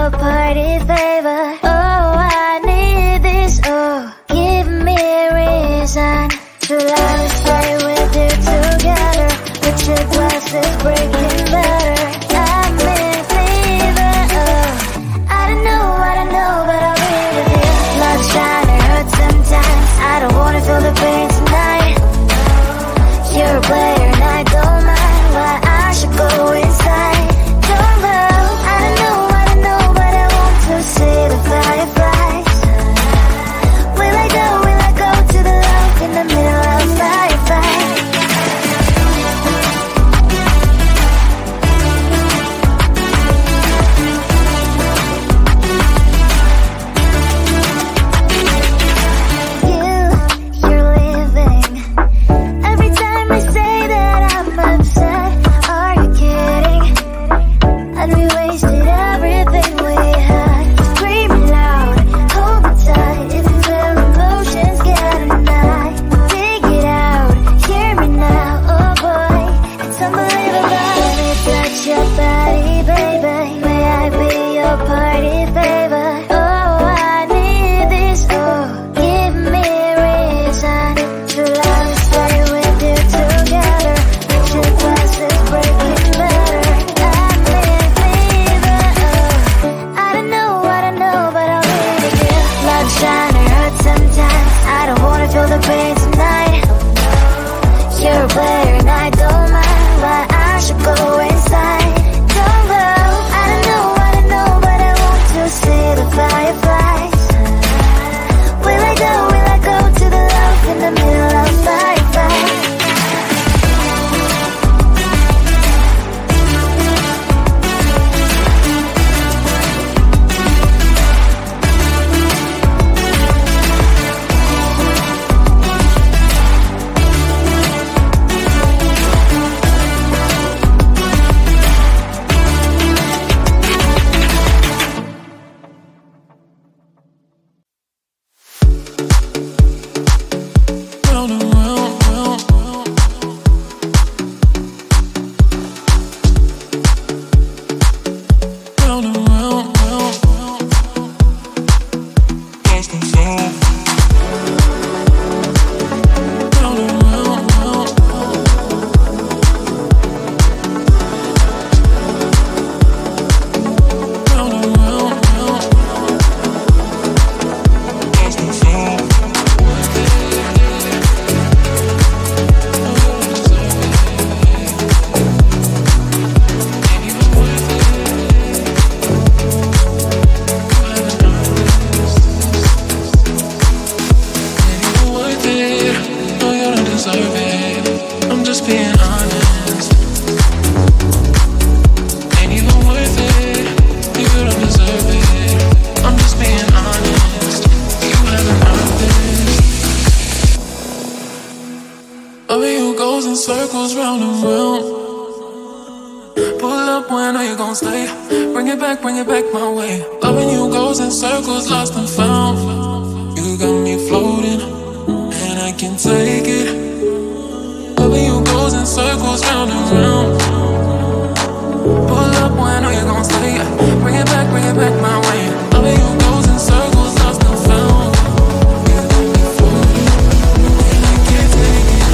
your party favor. Oh, I need this. Oh, give me a reason to let me stay with you together. With your glasses breaking better. I'm in fever. Oh, I don't know, but I'll be with you. Love shine, it hurts sometimes. I don't wanna feel the pain tonight. You're a player and I don't mind why I should go inside. Don't go. I don't know, but I want to see the fireflies. Will I go to the love in the middle of fireflies? You're leaving. Every time I say that I'm upset, are you kidding? And we wasted everything we had. Screaming loud, hold me tight. If you feel emotions getting high, dig it out, hear me now. Oh boy, it's unbelievable. Let me touch your body, baby. May I be your party favor? Oh, I need this. Oh, give me a reason to let me stay with you together. With your glasses breaking better. I'm in fever. Oh, I don't know, but I'll be with you. Love shine, it hurts sometimes. I don't wanna feel the pain tonight. You're a player and I don't mind why I should go inside. Don't go. I don't know, but I want to see the fireflies. Will I go to the love in the middle of fireflies? Bring it back my way. Loving you goes in circles, lost and found. You got me floating, and I can take it. Loving you goes in circles, round and round. Pull up when I know you're gon' stay. Bring it back my way. Loving you goes in circles, lost and found. You got me floating, and I can't take it.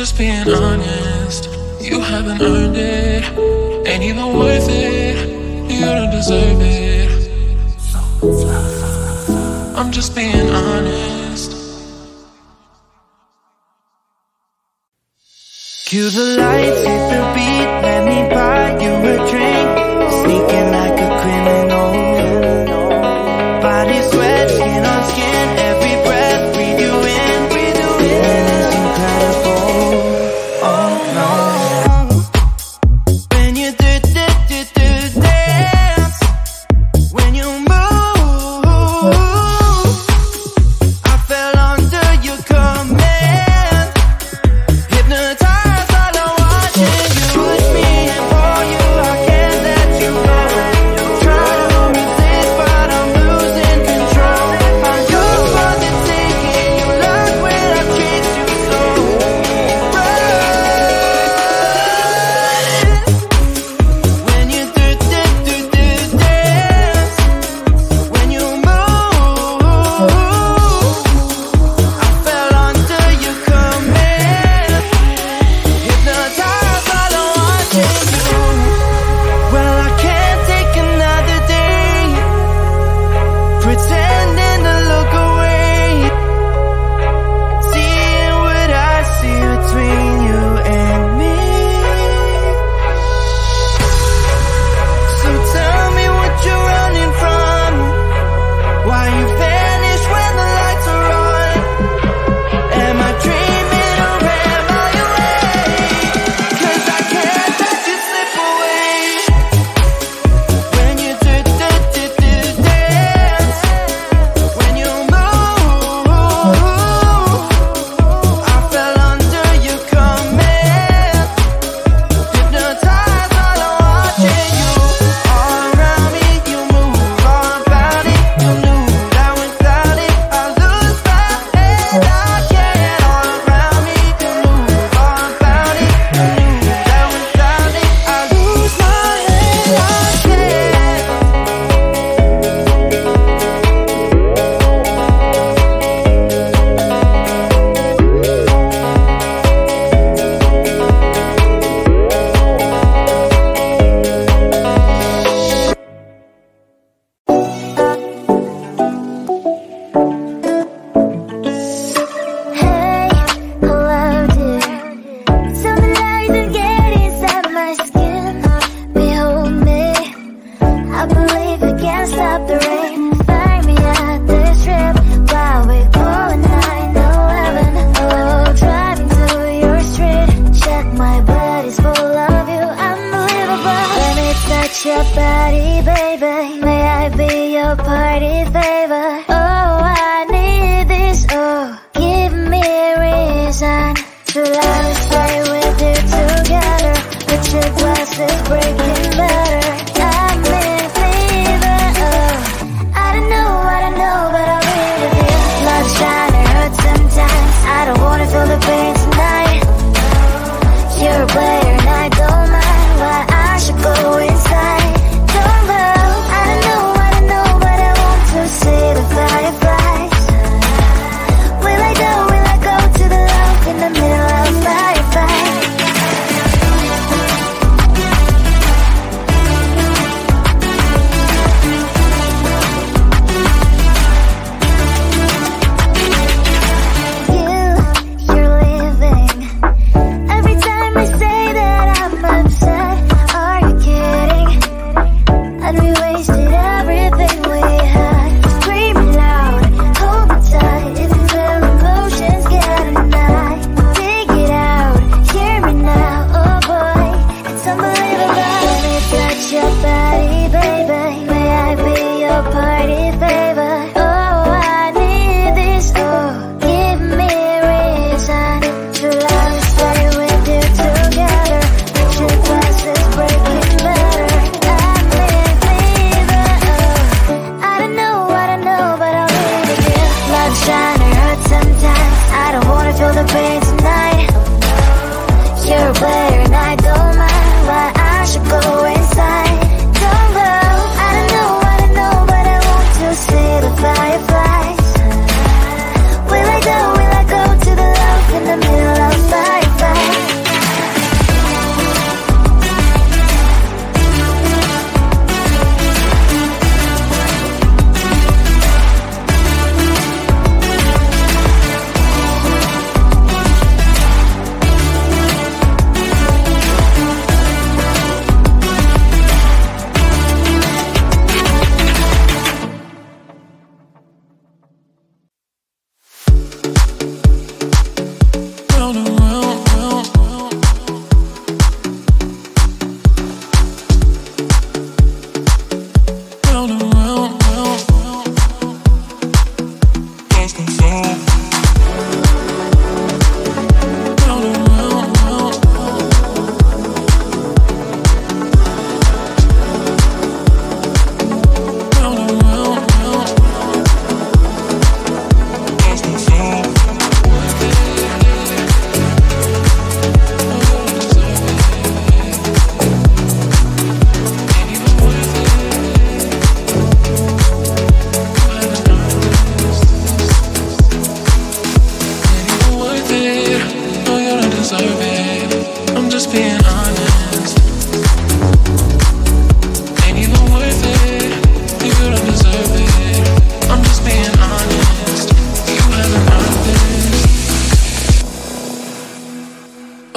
just being honest. You haven't earned it, ain't even worth it. You don't deserve it. I'm just being honest. Cue the lights, hit the beat, let me buy you a drink. Sneaking like a criminal. Body sweat, skin on skin, every breath, breathe you in, and it's incredible. Oh no. When you dance, when you move, I fell under your command. Hypnotized, all I'm watching you. Push me and pull you, I can't let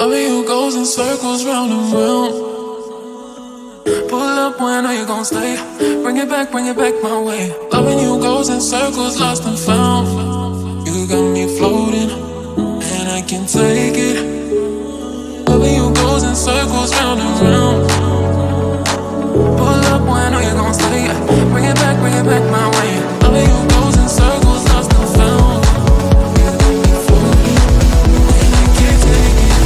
Loving you goes in circles round and round. Pull up when I know you're gon' stay. Bring it back my way. Loving you goes in circles, lost and found. You got me floating, and I can't take it. Loving you goes in circles round and round. Pull up when I know you're gon' stay. Bring it back my way. Loving you goes in circles, lost and found. You got me floating, and I can't take it.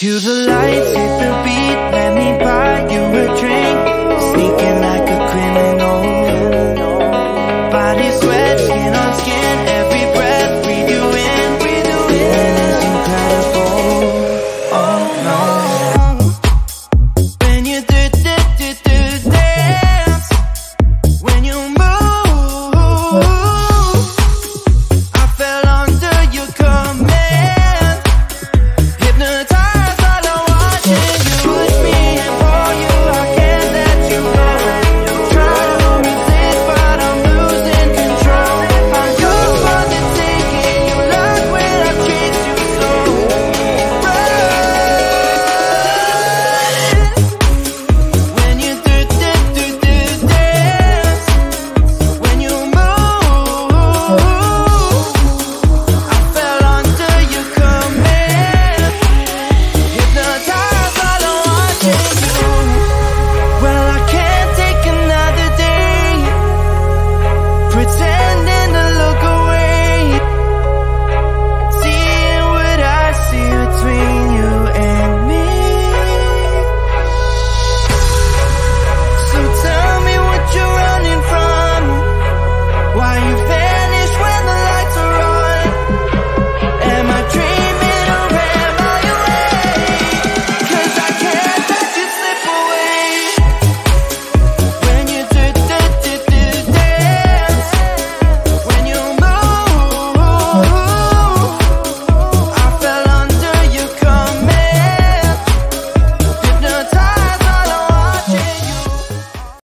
Cue the lights, hit the